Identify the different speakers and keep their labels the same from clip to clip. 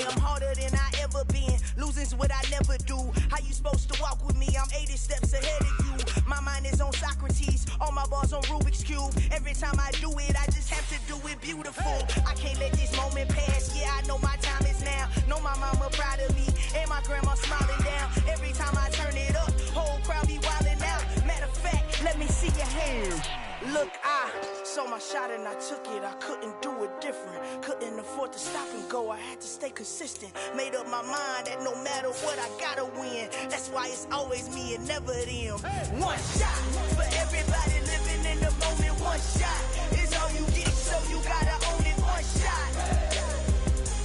Speaker 1: am harder than I ever been. Losing's what I never do. How you supposed to walk with me? I'm 80 steps ahead of you. My mind is on Socrates, all my bars on Rubik's Cube. Every time I do it, I just have to do it beautiful. I can't let this moment pass. Yeah, I know my time is now. Know my mama proud of me, and my grandma smiling down. Every time I turn it up, whole crowd be wildin' out. Matter of fact, let me see your hands. Look, I saw my shot and I took it. I couldn't do it different. Couldn't afford to stop and go. I had to stay consistent. Made up my mind that no matter what, I gotta win. That's why it's always me and never them. One shot for everybody living in the moment. One shot is all you get, so you gotta own it. One shot.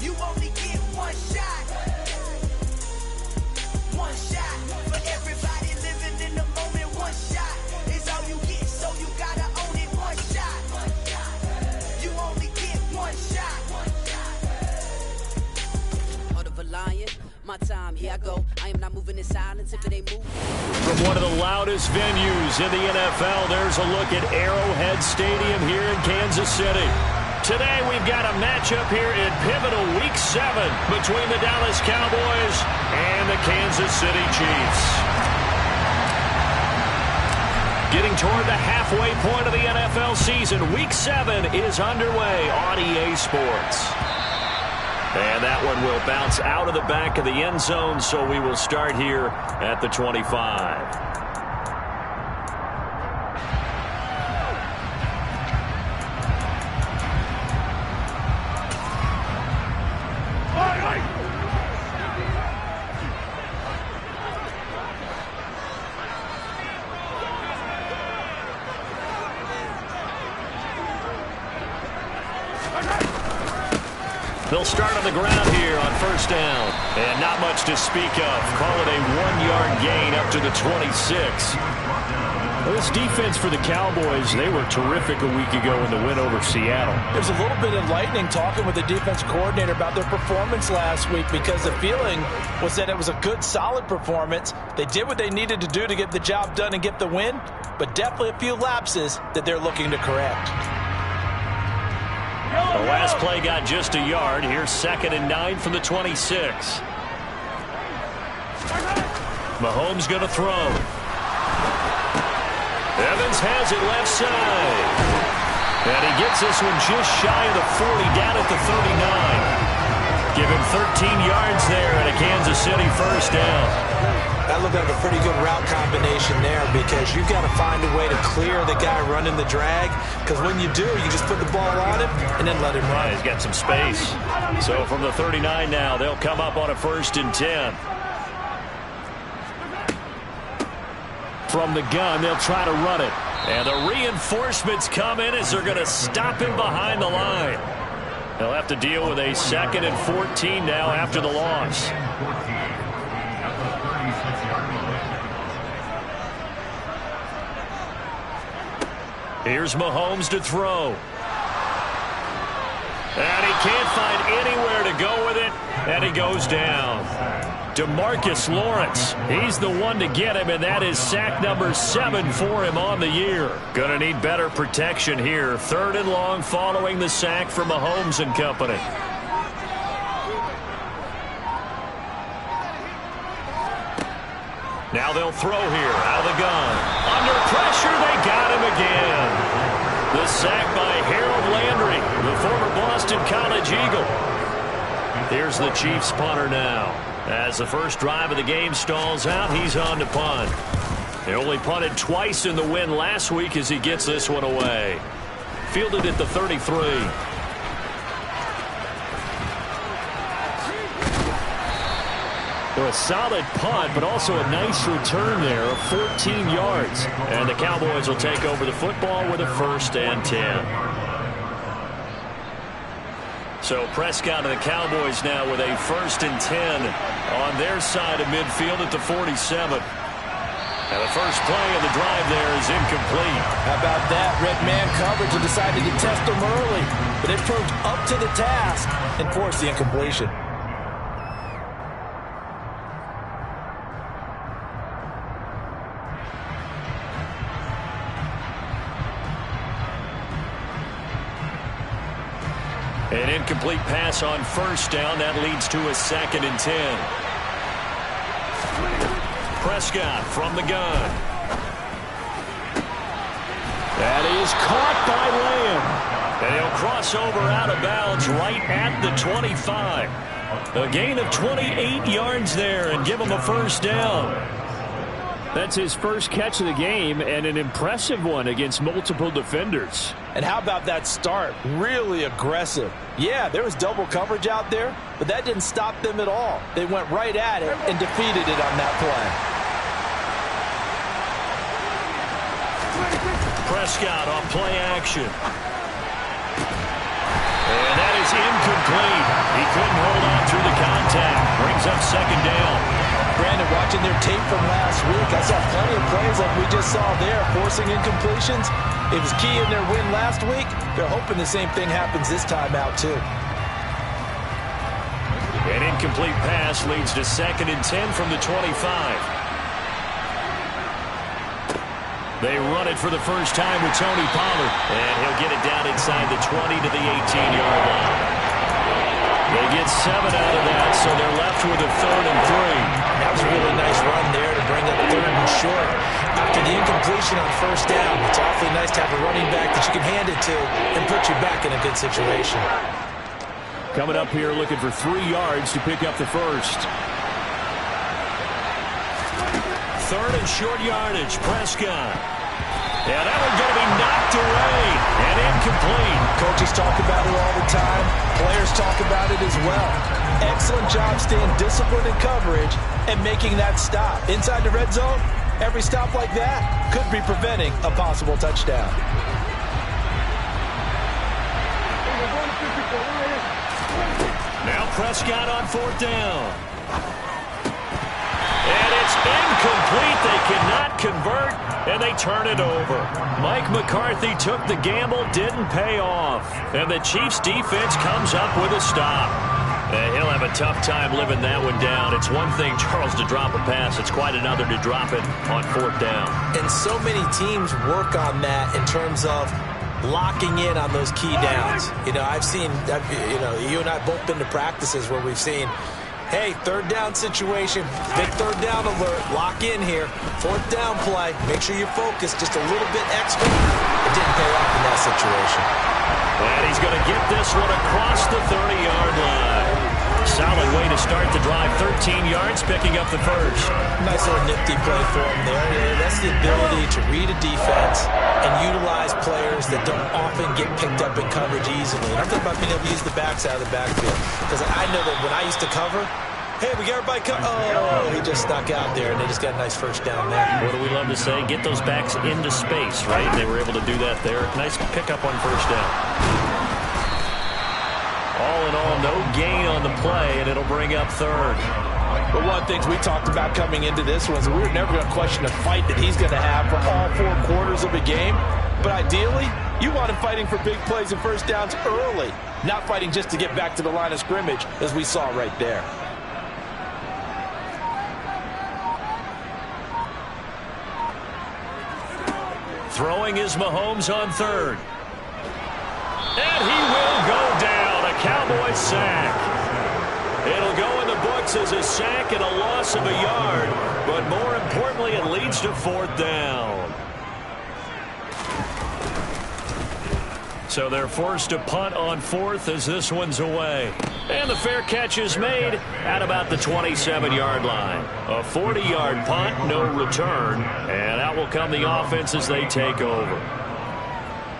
Speaker 1: You only get one shot. One shot for everybody living in the moment. One shot is all you get, so you gotta own it. One shot. You only get one shot.
Speaker 2: Heart of a lion, my time, here I go. I am not moving in silence if it ain't moving.
Speaker 3: From one of the loudest venues in the NFL, there's a look at Arrowhead Stadium here in Kansas City. Today we've got a matchup here in pivotal Week 7 between the Dallas Cowboys and the Kansas City Chiefs. Getting toward the halfway point of the NFL season, Week 7 is underway on EA Sports. And that one will bounce out of the back of the end zone, so we will start here at the 25. They'll start on the ground here on first down. And not much to speak of. Call it a 1-yard gain up to the 26. Well, this defense for the Cowboys, they were terrific a week ago in the win over Seattle.
Speaker 4: There's a little bit of lightning talking with the defense coordinator about their performance last week, because the feeling was that it was a good, solid performance. They did what they needed to do to get the job done and get the win, but definitely a few lapses that they're looking to correct.
Speaker 3: The last play got just a yard. Here's 2nd and 9 from the 26. Mahomes going to throw. Evans has it left side. And he gets this one just shy of the 40, down at the 39. Give him 13 yards there and a Kansas City first down.
Speaker 4: That looked like a pretty good route combination there, because you've got to find a way to clear the guy running the drag, because when you do, you just put the ball on him and then let him run.
Speaker 3: He's got some space. So from the 39 now, they'll come up on a 1st and 10. From the gun, they'll try to run it. And the reinforcements come in as they're going to stop him behind the line. They'll have to deal with a 2nd and 14 now after the loss. Here's Mahomes to throw. And he can't find anywhere to go with it, and he goes down. DeMarcus Lawrence, he's the one to get him, and that is sack number 7 for him on the year. Going to need better protection here. 3rd and long following the sack from Mahomes and company. Now they'll throw here out of the gun. Under pressure, they got him again. The sack by Harold Landry, the former Boston College Eagle. Here's the Chiefs punter now. As the first drive of the game stalls out, he's on to punt. They only punted twice in the win last week as he gets this one away. Fielded at the 33. A solid punt, but also a nice return there of 14 yards. And the Cowboys will take over the football with a 1st and 10. So Prescott and the Cowboys now with a 1st and 10 on their side of midfield at the 47. And the first play of the drive there is incomplete.
Speaker 4: How about that? Red man coverage and decided to test them early. But it proved up to the task and forced the incompletion.
Speaker 3: An incomplete pass on first down. That leads to a 2nd and 10. Prescott from the gun. That is caught by Lamb. And he'll cross over out of bounds right at the 25. A gain of 28 yards there and give him a first down.
Speaker 5: That's his first catch of the game and an impressive one against multiple defenders.
Speaker 4: And how about that start? Really aggressive. Yeah, there was double coverage out there, but that didn't stop them at all. They went right at it and defeated it on that play.
Speaker 3: Prescott on play action. And that is incomplete. He couldn't hold on through the contact. Brings up 2nd down.
Speaker 4: Brandon, watching their tape from last week, I saw plenty of plays like we just saw there, forcing incompletions. It was key in their win last week. They're hoping the same thing happens this time out, too.
Speaker 3: An incomplete pass leads to 2nd and 10 from the 25. They run it for the first time with Tony Pollard. And he'll get it down inside the 20 to the 18-yard line. They get 7 out of that, so they're left with a 3rd and 3.
Speaker 4: That was a really nice run there to bring up 3rd and short. After the incompletion on first down, it's awfully nice to have a running back that you can hand it to and put you back in a good situation.
Speaker 5: Coming up here looking for 3 yards to pick up the first.
Speaker 3: 3rd and short yardage, Prescott. Yeah, that one's going to be knocked away and incomplete.
Speaker 4: Coaches talk about it all the time. Players talk about it as well. Excellent job staying disciplined in coverage and making that stop. Inside the red zone, every stop like that could be preventing a possible touchdown.
Speaker 3: Now Prescott on 4th down. And it's incomplete. They cannot convert, and they turn it over. Mike McCarthy took the gamble, didn't pay off. And the Chiefs' defense comes up with a stop. And he'll have a tough time living that one down. It's one thing, Charles, to drop a pass. It's quite another to drop it on 4th down.
Speaker 4: And so many teams work on that in terms of locking in on those key downs. You know, you and I both been to practices where we've seen, hey, 3rd down situation, big 3rd down alert, lock in here, 4th down play, make sure you focus just a little bit extra. It didn't pay off in that situation.
Speaker 3: And he's going to get this one across the 30-yard line. Solid way to start the drive, 13 yards, picking up the first.
Speaker 4: Nice little nifty play for him there. That's the ability to read a defense and utilize players that don't often get picked up in coverage easily. And I'm talking about being able to use the backs out of the backfield. Because I know that when I used to cover, hey, we got everybody oh, he just stuck out there, and they just got a nice first down there.
Speaker 3: What do we love to say? Get those backs into space, right? They were able to do that there. Nice pickup on first down. All in all, no gain on the play, and it'll bring up 3rd.
Speaker 4: But one of the things we talked about coming into this was we were never going to question the fight that he's going to have for all 4 quarters of a game. But ideally, you want him fighting for big plays and first downs early, not fighting just to get back to the line of scrimmage, as we saw right there.
Speaker 3: Throwing is Mahomes on 3rd. And he will go down. A Cowboys sack. It'll go in the books as a sack and a loss of a yard. But more importantly, it leads to 4th down. So they're forced to punt on 4th as this one's away. And the fair catch is made at about the 27-yard line. A 40-yard punt, no return. And out will come the offense as they take over.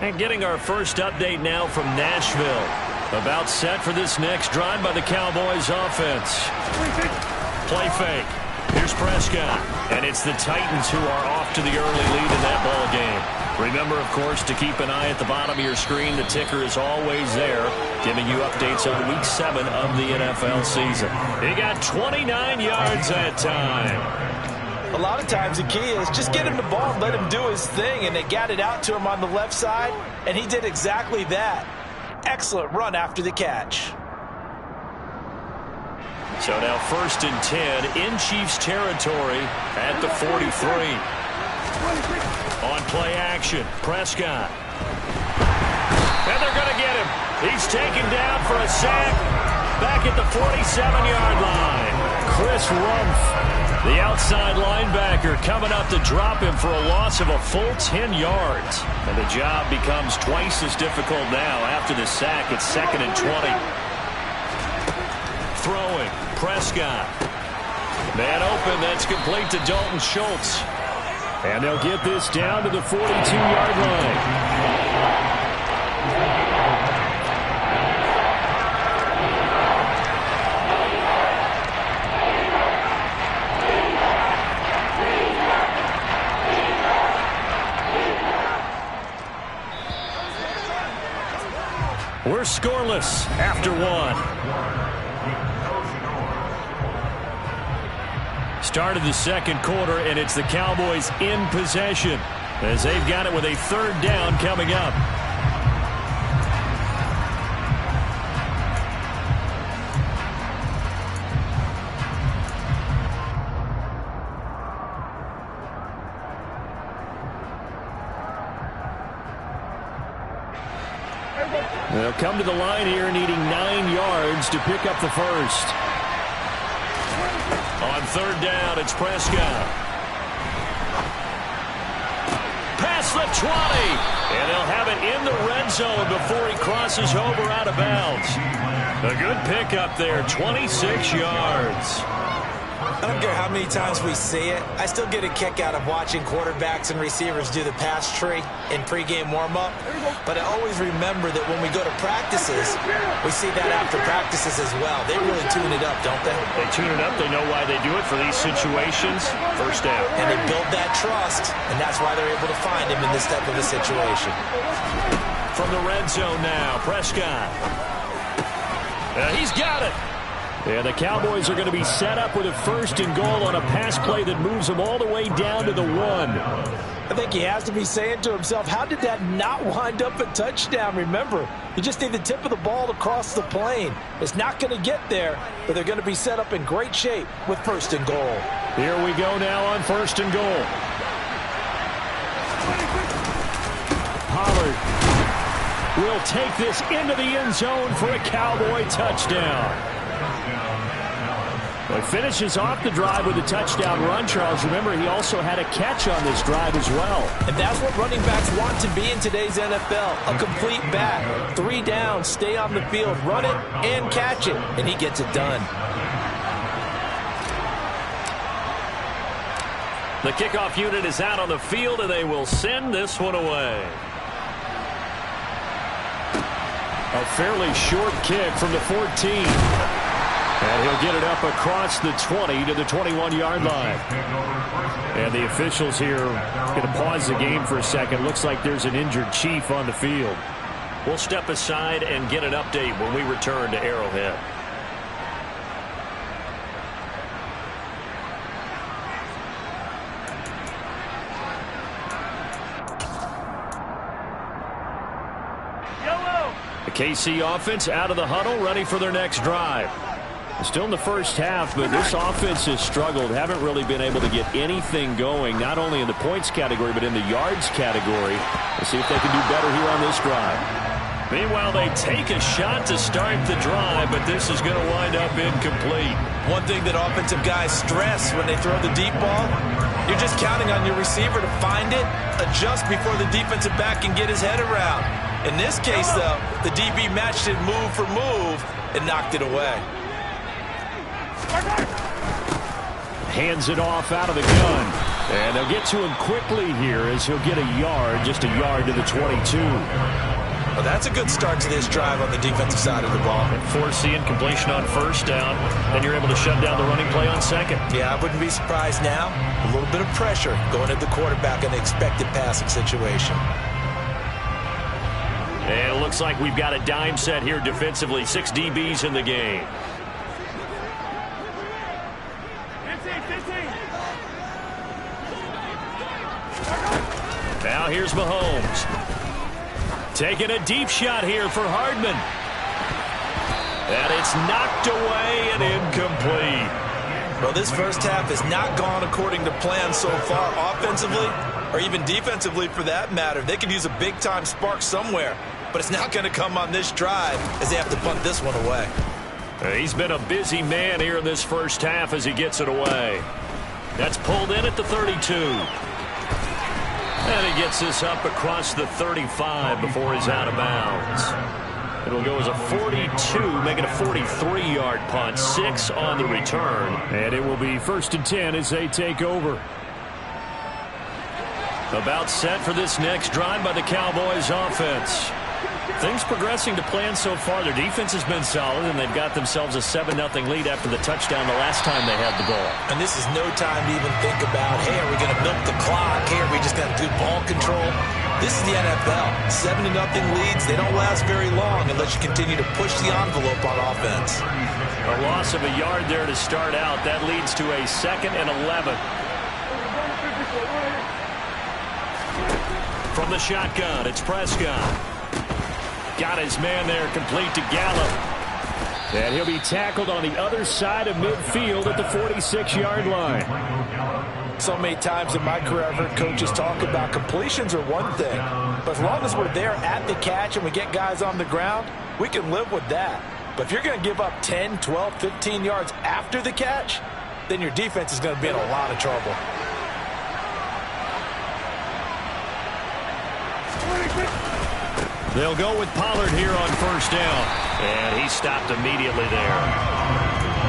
Speaker 3: And getting our first update now from Nashville. About set for this next drive by the Cowboys offense. Play fake. Here's Prescott. And it's the Titans who are off to the early lead in that ball game. Remember, of course, to keep an eye at the bottom of your screen. The ticker is always there, giving you updates on Week 7 of the NFL season. He got 29 yards that time.
Speaker 4: A lot of times the key is just get him the ball and let him do his thing, and they got it out to him on the left side, and he did exactly that. Excellent run after the catch.
Speaker 3: So now 1st and 10 in Chiefs territory at the 43. On play action, Prescott. And they're going to get him. He's taken down for a sack back at the 47-yard line. Chris Rumpf, the outside linebacker, coming up to drop him for a loss of a full 10 yards. And the job becomes twice as difficult now after the sack. It's 2nd and 20. Throwing, Prescott. Man open, that's complete to Dalton Schultz.
Speaker 5: And they'll get this down to the 42-yard line. We're scoreless after one. Start of the second quarter, and it's the Cowboys in possession as they've got it with a 3rd down coming up. They'll come to the line here needing 9 yards to pick up the first. On 3rd down, it's Prescott. Past the 20. And they'll have it in the red zone before he crosses over out of bounds. A good pickup there, 26 yards.
Speaker 4: I don't care how many times we see it. I still get a kick out of watching quarterbacks and receivers do the pass tree in pregame warm-up. But I always remember that when we go to practices, we see that after practices as well. They really tune it up, don't they?
Speaker 3: They tune it up. They know why they do it for these situations. 1st down.
Speaker 4: And they build that trust, and that's why they're able to find him in this type of a situation.
Speaker 3: From the red zone now, Prescott. He's got it.
Speaker 5: Yeah, the Cowboys are going to be set up with a 1st and goal on a pass play that moves them all the way down to the 1.
Speaker 4: I think he has to be saying to himself, how did that not wind up a touchdown? Remember, you just need the tip of the ball to cross the plane. It's not going to get there, but they're going to be set up in great shape with 1st and goal.
Speaker 5: Here we go now on 1st and goal. Pollard will take this into the end zone for a Cowboy touchdown. Well, he finishes off the drive with a touchdown run, Charles. Remember, he also had a catch on this drive as well.
Speaker 4: And that's what running backs want to be in today's NFL. A complete back. 3 down, stay on the field, run it, and catch it. And he gets it done.
Speaker 3: The kickoff unit is out on the field, and they will send this one away.
Speaker 5: A fairly short kick from the 14. And he'll get it up across the 20 to the 21-yard line. And the officials here going to pause the game for a second. Looks like there's an injured Chief on the field.
Speaker 3: We'll step aside and get an update when we return to Arrowhead. The KC offense out of the huddle, ready for their next drive. Still in the first half, but this offense has struggled. Haven't really been able to get anything going, not only in the points category, but in the yards category. Let's see if they can do better here on this drive. Meanwhile, they take a shot to start the drive, but this is going to wind up incomplete.
Speaker 4: One thing that offensive guys stress when they throw the deep ball, you're just counting on your receiver to find it, adjust before the defensive back can get his head around. In this case, though, the DB matched it move for move and knocked it away.
Speaker 5: Hands it off out of the gun. And they'll get to him quickly here as he'll get a yard, just a yard to the 22.
Speaker 4: Well, that's a good start to this drive on the defensive side of the ball.
Speaker 3: And forcing completion on 1st down, then you're able to shut down the running play on 2nd.
Speaker 4: Yeah, I wouldn't be surprised now. A little bit of pressure going at the quarterback in the expected passing situation.
Speaker 3: And it looks like we've got a dime set here defensively. 6 DBs in the game. Now here's Mahomes. Taking a deep shot here for Hardman. And it's knocked away and incomplete.
Speaker 4: Well, this first half has not gone according to plan so far offensively or even defensively for that matter. They could use a big-time spark somewhere. But but it's not going to come on this drive as they have to punt this one away.
Speaker 3: He's been a busy man here in this first half as he gets it away. That's pulled in at the 32. And he gets this up across the 35 before he's out of bounds. It'll go as a 42, making a 43-yard punt, 6 on the return.
Speaker 5: And it will be 1st and 10 as they take over.
Speaker 3: About set for this next drive by the Cowboys offense. Things progressing to plan so far. Their defense has been solid, and they've got themselves a 7-0 lead after the touchdown the last time they had the ball.
Speaker 4: And this is no time to even think about, hey, are we going to milk the clock? Hey, are we just going to do ball control? This is the NFL. 7-0 leads, they don't last very long unless you continue to push the envelope on offense.
Speaker 3: A loss of a yard there to start out. That leads to a 2nd and 11. From the shotgun, it's Prescott. Got his man there, complete to Gallup.
Speaker 5: And he'll be tackled on the other side of midfield at the 46-yard line.
Speaker 4: So many times in my career I've heard coaches talk about completions are one thing, but as long as we're there at the catch and we get guys on the ground, we can live with that. But if you're going to give up 10, 12, 15 yards after the catch, then your defense is going to be in a lot of trouble.
Speaker 3: They'll go with Pollard here on 1st down. And he stopped immediately there.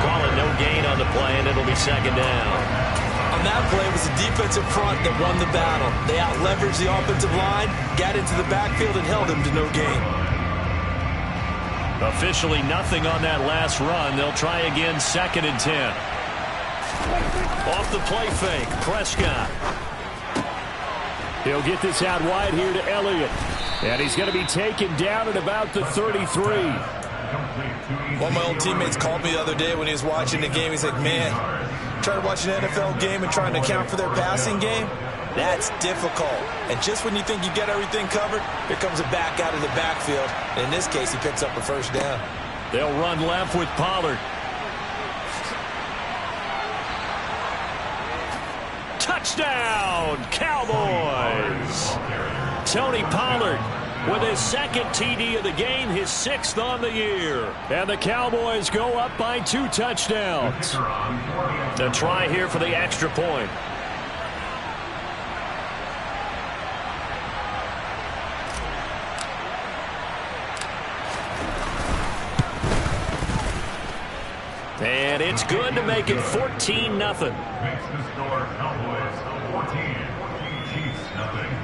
Speaker 3: Call it no gain on the play, and it'll be 2nd down.
Speaker 4: On that play, it was the defensive front that won the battle. They out-leveraged the offensive line, got into the backfield, and held him to no gain.
Speaker 3: Officially nothing on that last run. They'll try again 2nd and 10. Off the play fake, Prescott.
Speaker 5: He'll get this out wide here to Elliott. And he's going to be taken down at about the 33.
Speaker 4: One of my old teammates called me the other day when he was watching the game. He's like, man, trying to watch an NFL game and trying to account for their passing game, that's difficult. And just when you think you get everything covered, here comes a back out of the backfield. And in this case, he picks up a 1st down.
Speaker 3: They'll run left with Pollard. Touchdown, Cowboys! Tony Pollard with his 2nd TD of the game, his 6th on the year.
Speaker 5: And the Cowboys go up by 2 touchdowns.
Speaker 3: The try here for the extra point. And it's good to make it 14-0.
Speaker 6: Makes the score Cowboys 14, Chiefs nothing.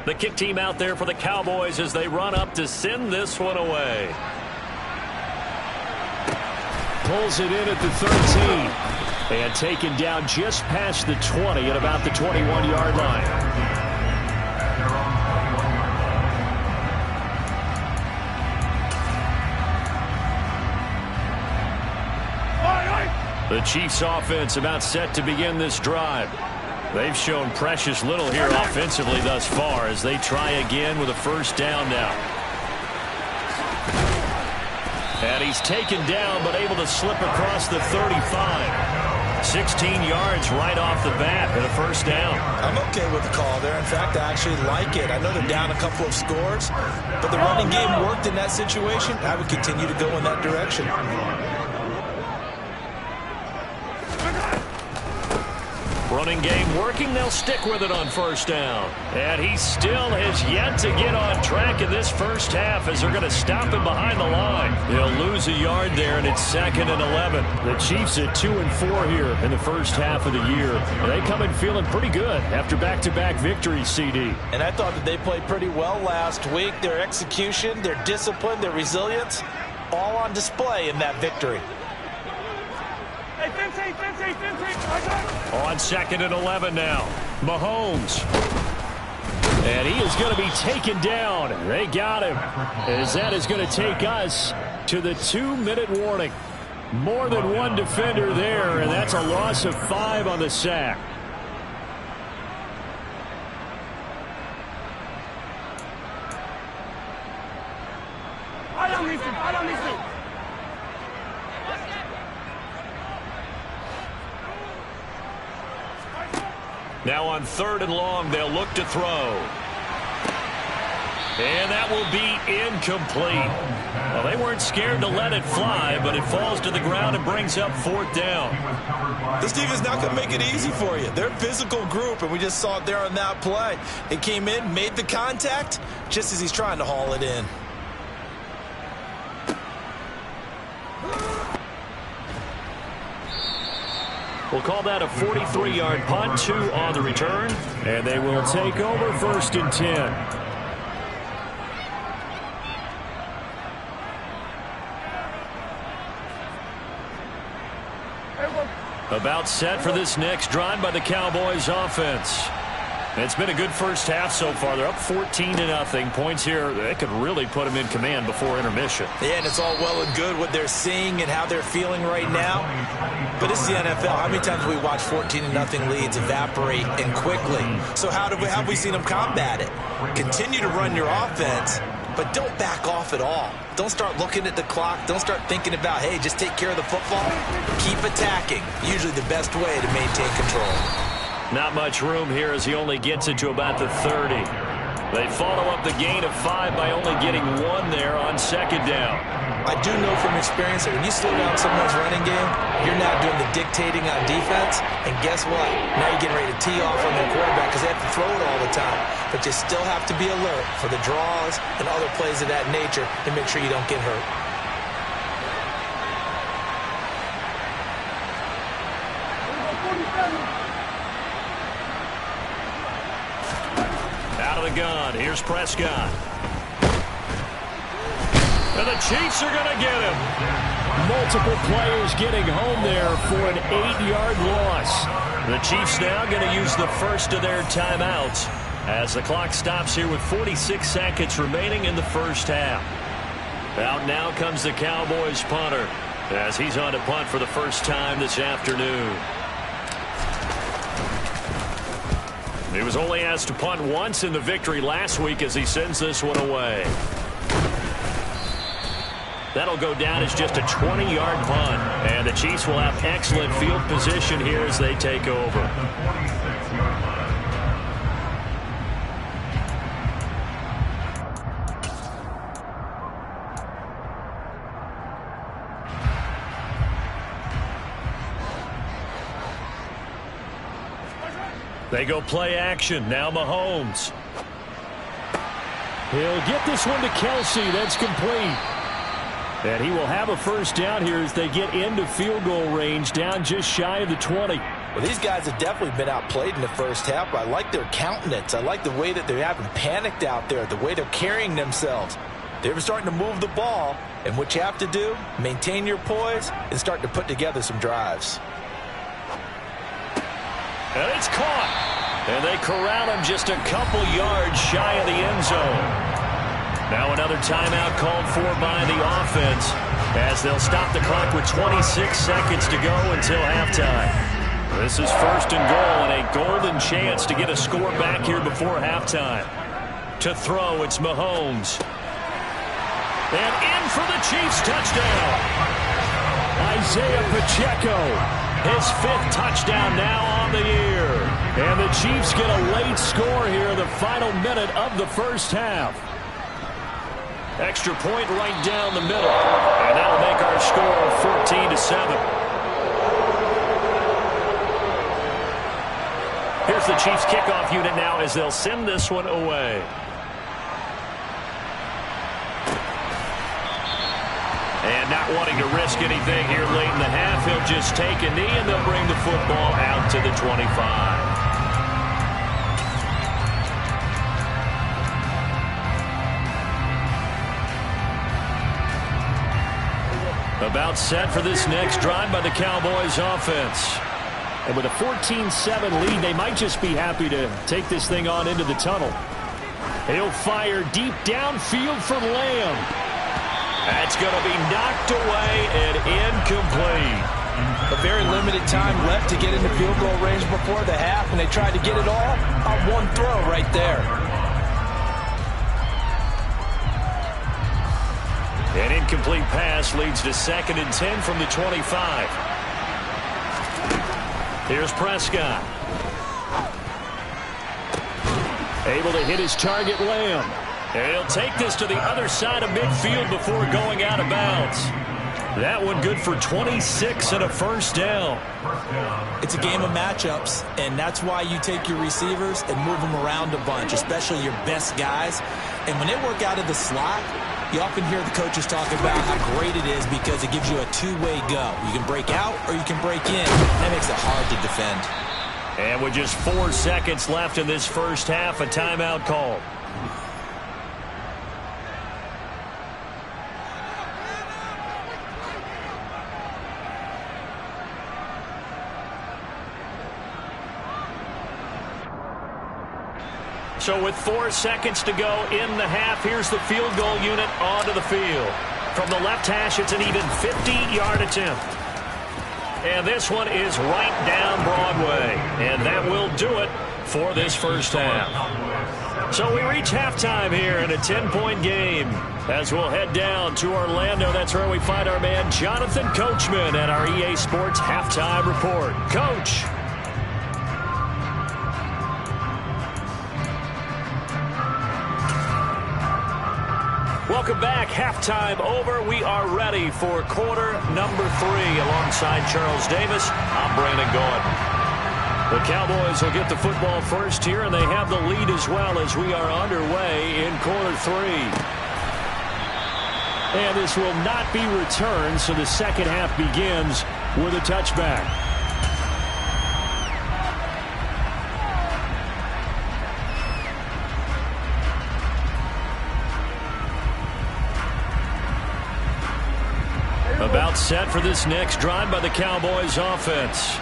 Speaker 3: The kick team out there for the Cowboys as they run up to send this one away.
Speaker 5: Pulls it in at the 13. And taken down just past the 20 at about the 21-yard line.
Speaker 3: The Chiefs offense about set to begin this drive. They've shown precious little here offensively thus far as they try again with a 1st down now. And he's taken down but able to slip across the 35. 16 yards right off the bat and a 1st down.
Speaker 4: I'm okay with the call there. In fact, I actually like it. I know they're down a couple of scores, but the running game worked in that situation. I would continue to go in that direction.
Speaker 3: Running game working. They'll stick with it on 1st down. And he still has yet to get on track in this first half as they're going to stop him behind the line. They'll lose a yard there, and it's 2nd and 11.
Speaker 5: The Chiefs at 2-4 here in the first half of the year. They come in feeling pretty good after back-to-back victories, CD.
Speaker 4: And I thought that they played pretty well last week. Their execution, their discipline, their resilience, all on display in that victory.
Speaker 3: On 2nd and 11 now. Mahomes.
Speaker 5: And he is going to be taken down. They got him. As that is going to take us to the 2-minute warning. More than one defender there, and that's a loss of 5 on the sack.
Speaker 3: Now on 3rd and long, they'll look to throw. And that will be incomplete. Well, they weren't scared to let it fly, but it falls to the ground and brings up 4th down.
Speaker 4: This defense not going to make it easy for you. They're a physical group, and we just saw it there on that play. It came in, made the contact, just as he's trying to haul it in.
Speaker 3: We'll call that a 43-yard punt, 2 on the return. And they will take over 1st and 10. About set for this next drive by the Cowboys offense. It's been a good first half so far. They're up 14-0. Points here, they could really put them in command before intermission.
Speaker 4: Yeah, and it's all well and good what they're seeing and how they're feeling right now. But this is the NFL. How many times have we watched 14-0 leads evaporate and quickly? So how have we seen them combat it? Continue to run your offense, but don't back off at all. Don't start looking at the clock. Don't start thinking about, hey, just take care of the football. Keep attacking. Usually the best way to maintain control.
Speaker 3: Not much room here as he only gets it to about the 30. They follow up the gain of 5 by only getting 1 there on 2nd down.
Speaker 4: I do know from experience that when you slow down someone's running game, you're now doing the dictating on defense. And guess what? Now you're getting ready to tee off on their quarterback because they have to throw it all the time. But you still have to be alert for the draws and other plays of that nature to make sure you don't get hurt.
Speaker 3: Out of the gun, here's Prescott. And the Chiefs are going to get him. Multiple players getting home there for an 8-yard loss. The Chiefs now going to use the first of their timeouts as the clock stops here with 46 seconds remaining in the first half. Out now comes the Cowboys punter as he's on to punt for the first time this afternoon. He was only asked to punt once in the victory last week as he sends this one away. That'll go down as just a 20-yard punt. And the Chiefs will have excellent field position here as they take over. They go play action. Now Mahomes. He'll get this one to Kelsey. That's complete. And he will have a first down here as they get into field goal range, down just shy of the 20.
Speaker 4: Well, these guys have definitely been outplayed in the first half. I like their countenance. I like the way that they haven't panicked out there, the way they're carrying themselves. They're starting to move the ball, and what you have to do, maintain your poise and start to put together some drives.
Speaker 3: And it's caught. And they corral him just a couple yards shy of the end zone. Now another timeout called for by the offense as they'll stop the clock with 26 seconds to go until halftime. This is 1st and goal and a golden chance to get a score back here before halftime. To throw, it's Mahomes. And in for the Chiefs touchdown. Isaiah Pacheco, his 5th touchdown now on the year. And the Chiefs get a late score here in the final minute of the first half. Extra point right down the middle. And that'll make our score 14-7. Here's the Chiefs kickoff unit now as they'll send this one away. And not wanting to risk anything here late in the half, he'll just take a knee and they'll bring the football out to the 25. About set for this next drive by the Cowboys offense. And with a 14-7 lead, they might just be happy to take this thing on into the tunnel. He'll fire deep downfield for Lamb. That's going to be knocked away and incomplete.
Speaker 4: A very limited time left to get into field goal range before the half, and they tried to get it all on one throw right there.
Speaker 3: An incomplete pass leads to 2nd and 10 from the 25. Here's Prescott.
Speaker 5: Able to hit his target, Lamb. And he'll take this to the other side of midfield before going out of bounds. That one good for 26 and a first down.
Speaker 4: It's a game of matchups, and that's why you take your receivers and move them around a bunch, especially your best guys. And when they work out of the slot, you often hear the coaches talk about how great it is because it gives you a two-way go. You can break out or you can break in. That makes it hard to defend.
Speaker 5: And with just 4 seconds left in this first half, a timeout call. So with 4 seconds to go in the half, here's the field goal unit onto the field. From the left hash, it's an even 50-yard attempt. And this one is right down Broadway. And that will do it for this first half. So we reach halftime here in a 10-point game. As we'll head down to Orlando, that's where we find our man Jonathan Coachman at our EA Sports Halftime Report. Coach. Welcome back. Halftime over. We are ready for quarter number 3 alongside Charles Davis. I'm Brandon Gordon. The Cowboys will get the football first here, and they have the lead as well as we are underway in quarter 3. And this will not be returned, so the second half begins with a touchback. About set for this next drive by the Cowboys offense.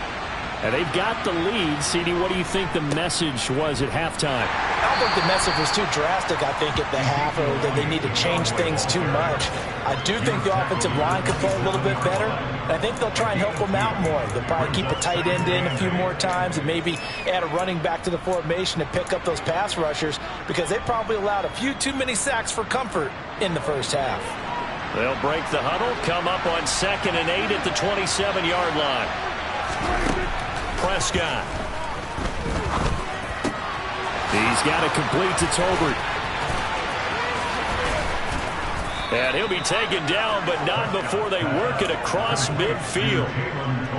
Speaker 5: And they've got the lead. CD, what do you think the message was at halftime?
Speaker 4: I don't think the message was too drastic, I think, at the half, or that they need to change things too much. I do think the offensive line could play a little bit better. I think they'll try and help them out more. They'll probably keep a tight end in a few more times and maybe add a running back to the formation to pick up those pass rushers because they probably allowed a few too many sacks for comfort in the first half.
Speaker 5: They'll break the huddle, come up on 2nd and 8 at the 27-yard line. Prescott. He's got it complete to Tolbert. And he'll be taken down, but not before they work it across midfield.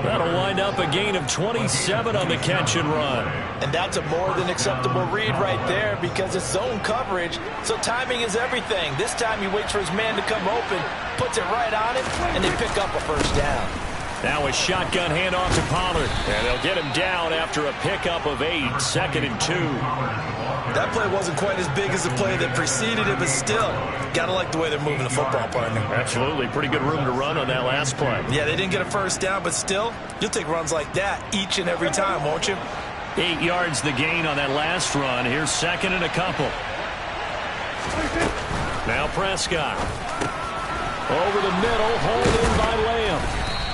Speaker 5: That'll wind up a gain of 27 on the catch and run.
Speaker 4: And that's a more than acceptable read right there because it's zone coverage, so timing is everything. This time he waits for his man to come open, puts it right on him, and they pick up a first down.
Speaker 5: Now a shotgun handoff to Pollard, and they'll get him down after a pickup of 8, 2nd and 2.
Speaker 4: That play wasn't quite as big as the play that preceded it, but still, got to like the way they're moving the football, partner.
Speaker 5: Absolutely. Pretty good room to run on that last play.
Speaker 4: Yeah, they didn't get a first down, but still, you'll take runs like that each and every time, won't you?
Speaker 5: 8 yards the gain on that last run. Here's 2nd and a couple. Now Prescott. Over the middle, hauled in by Lamb.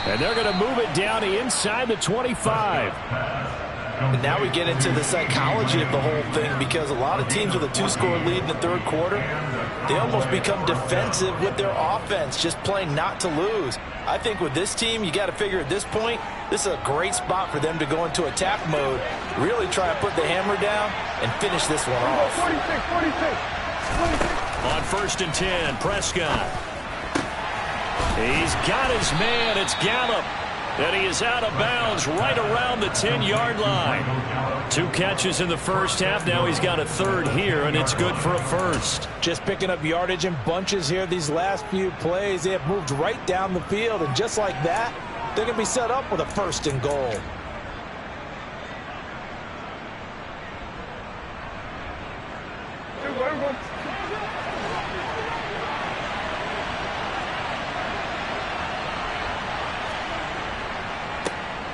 Speaker 5: And they're going to move it down to inside the 25.
Speaker 4: And now we get into the psychology of the whole thing because a lot of teams with a 2-score lead in the third quarter, they almost become defensive with their offense, just playing not to lose. I think with this team, you got to figure at this point, this is a great spot for them to go into attack mode, really try to put the hammer down and finish this one off.
Speaker 6: 46.
Speaker 5: On 1st and 10, Prescott. He's got his man. It's Gallup. And he is out of bounds right around the 10-yard line. 2 catches in the first half. Now he's got a 3rd here, and it's good for a first.
Speaker 4: Just picking up yardage in bunches here these last few plays. They have moved right down the field, and just like that, they're going to be set up with a 1st and goal.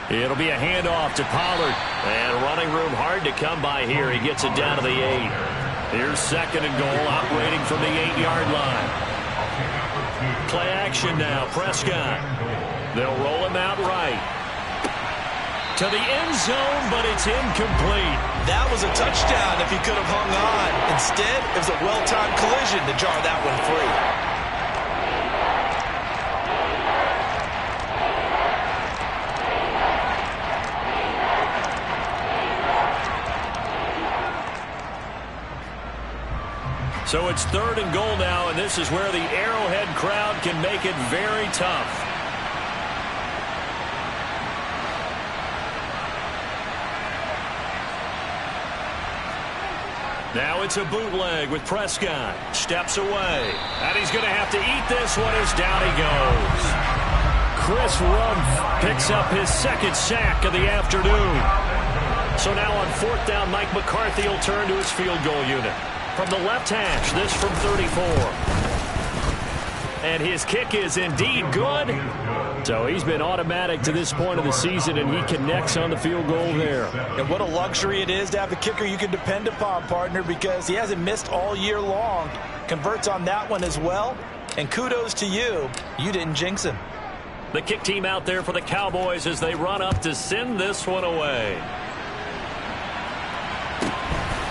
Speaker 5: It'll be a handoff to Pollard. And running room hard to come by here. He gets it down to the 8. Here's 2nd and goal, operating from the 8-yard line. Play action now, Prescott. They'll roll him out right. To the end zone, but it's incomplete.
Speaker 4: That was a touchdown if he could have hung on. Instead, it was a well-timed collision to jar that one free.
Speaker 3: So it's 3rd and goal now, and this is where the Arrowhead crowd can make it very tough. Now it's a bootleg with Prescott. Steps away. And he's going to have to eat this one as down he goes. Chris Rumph picks up his 2nd sack of the afternoon. So now on 4th down, Mike McCarthy will turn to his field goal unit. From the left hash, this from 34. And his kick is indeed good.
Speaker 5: So he's been automatic to this point of the season, and he connects on the field goal there.
Speaker 4: And what a luxury it is to have a kicker you can depend upon, partner, because he hasn't missed all year long. Converts on that one as well. And kudos to you. You didn't jinx him.
Speaker 3: The kick team out there for the Cowboys as they run up to send this one away.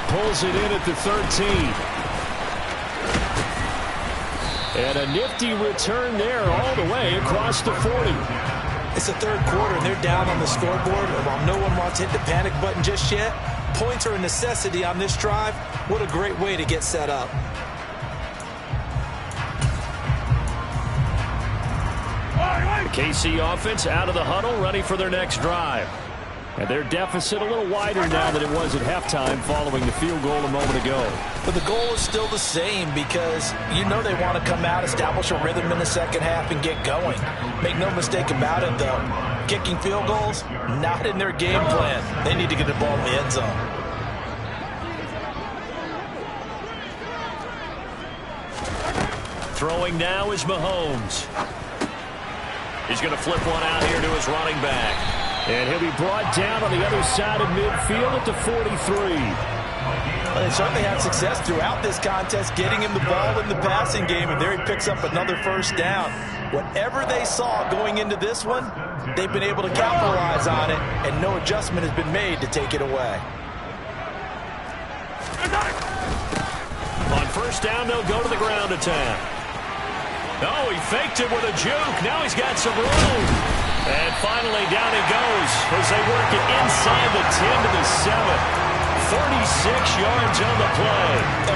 Speaker 5: Pulls it in at the 13. And a nifty return there all the way across the 40.
Speaker 4: It's the 3rd quarter, and they're down on the scoreboard. And while no one wants to hit the panic button just yet, points are a necessity on this drive. What a great way to get set up.
Speaker 3: The KC offense out of the huddle, ready for their next drive.
Speaker 5: And their deficit a little wider now than it was at halftime following the field goal a moment ago.
Speaker 4: But the goal is still the same because you know they want to come out, establish a rhythm in the second half, and get going. Make no mistake about it, though. Kicking field goals, not in their game plan. They need to get the ball in the end zone.
Speaker 3: Throwing now is Mahomes. He's going to flip one out here to his running back.
Speaker 5: And he'll be brought down on the other side of midfield at the 43.
Speaker 4: Well, they certainly had success throughout this contest, getting him the ball in the passing game, and there he picks up another 1st down. Whatever they saw going into this one, they've been able to capitalize on it, and no adjustment has been made to take it away.
Speaker 3: On 1st down, they'll go to the ground attack. Oh, he faked it with a juke. Now he's got some room. And finally, down he goes as they work it inside the 10 to the 7. 36 yards on the play.